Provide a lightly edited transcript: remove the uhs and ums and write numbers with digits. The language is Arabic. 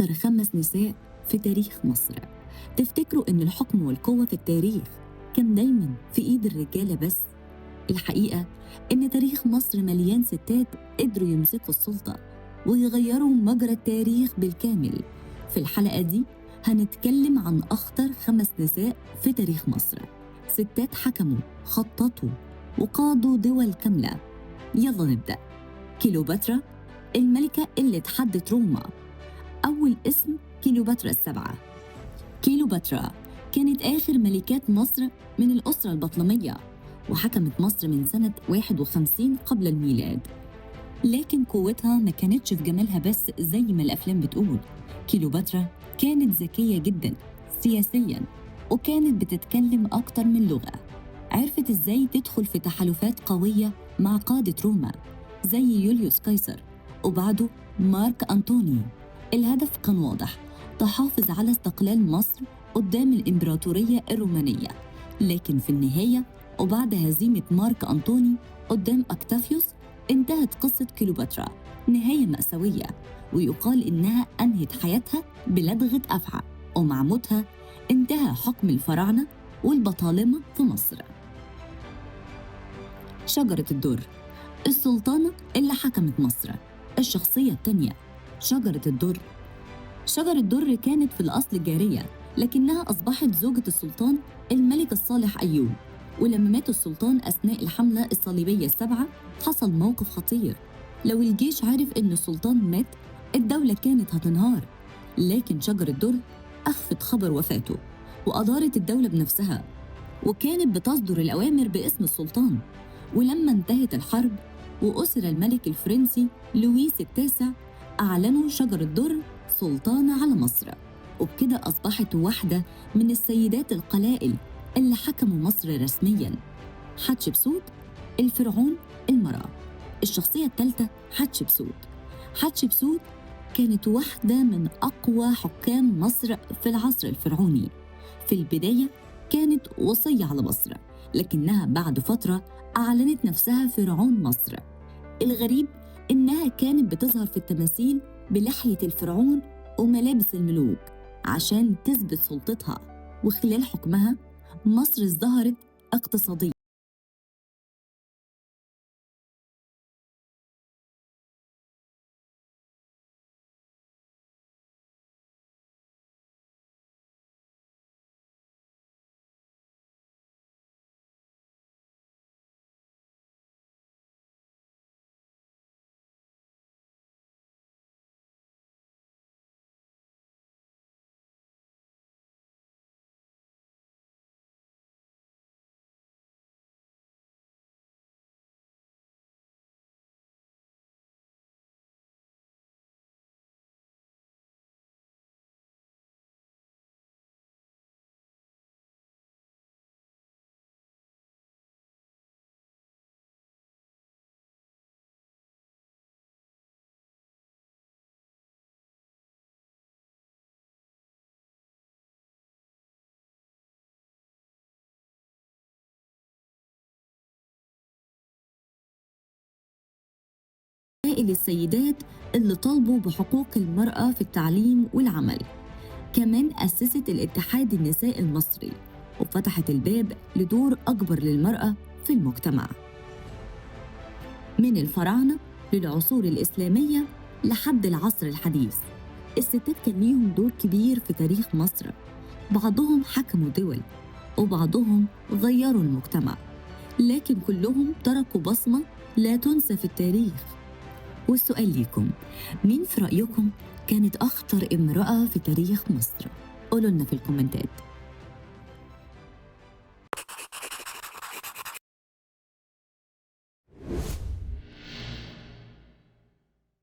أكتر 5 نساء في تاريخ مصر. تفتكروا إن الحكم والقوة في التاريخ كان دايماً في إيد الرجالة بس؟ الحقيقة إن تاريخ مصر مليان ستات قدروا يمسكوا السلطة ويغيروا مجرى التاريخ بالكامل. في الحلقة دي هنتكلم عن أخطر 5 نساء في تاريخ مصر، ستات حكموا، خططوا، وقادوا دول كاملة. يلا نبدأ. كيلوباترا، الملكة اللي اتحدت روما. أول اسم كيلوباترا السبعة. كيلوباترا كانت آخر ملكات مصر من الأسرة البطلمية، وحكمت مصر من سنة 51 قبل الميلاد. لكن قوتها ما كانتش في جمالها بس زي ما الأفلام بتقول. كيلوباترا كانت ذكية جداً سياسياً، وكانت بتتكلم أكتر من لغة. عرفت إزاي تدخل في تحالفات قوية مع قادة روما زي يوليوس قيصر وبعده مارك أنطوني. الهدف كان واضح، تحافظ على استقلال مصر قدام الإمبراطورية الرومانية. لكن في النهاية وبعد هزيمة مارك أنطوني قدام أكتافيوس انتهت قصة كيلوباترا نهاية مأساوية، ويقال إنها أنهت حياتها بلدغة أفعى، ومع موتها انتهى حكم الفراعنة والبطالمة في مصر. شجرة الدر، السلطانة اللي حكمت مصر. الشخصية التانية شجرة الدر. شجرة الدر كانت في الأصل جارية، لكنها أصبحت زوجة السلطان الملك الصالح أيوب. ولما مات السلطان أثناء الحملة الصليبية السبعة حصل موقف خطير. لو الجيش عرف إن السلطان مات الدولة كانت هتنهار، لكن شجرة الدر أخفت خبر وفاته وأدارت الدولة بنفسها، وكانت بتصدر الأوامر باسم السلطان. ولما انتهت الحرب وأسر الملك الفرنسي لويس التاسع، أعلنوا شجرة الدر سلطانة على مصر، وبكده أصبحت واحدة من السيدات القلائل اللي حكموا مصر رسمياً. حتشبسوت، الفرعون المرأة. الشخصية الثالثة حتشبسوت. حتشبسوت كانت واحدة من أقوى حكام مصر في العصر الفرعوني. في البداية كانت وصية على مصر، لكنها بعد فترة أعلنت نفسها فرعون مصر. الغريب إنها كانت بتظهر في التماثيل بلحية الفرعون وملابس الملوك عشان تثبت سلطتها. وخلال حكمها مصر ازدهرت اقتصادياً. قبائل السيدات اللي طالبوا بحقوق المرأة في التعليم والعمل. كمان أسست الاتحاد النساء المصري وفتحت الباب لدور أكبر للمرأة في المجتمع. من الفراعنة للعصور الإسلامية لحد العصر الحديث، الستات كان ليهم دور كبير في تاريخ مصر. بعضهم حكموا دول وبعضهم غيروا المجتمع، لكن كلهم تركوا بصمة لا تنسى في التاريخ. والسؤال ليكم، مين في رأيكم كانت أخطر امرأة في تاريخ مصر؟ قولوا لنا في الكومنتات.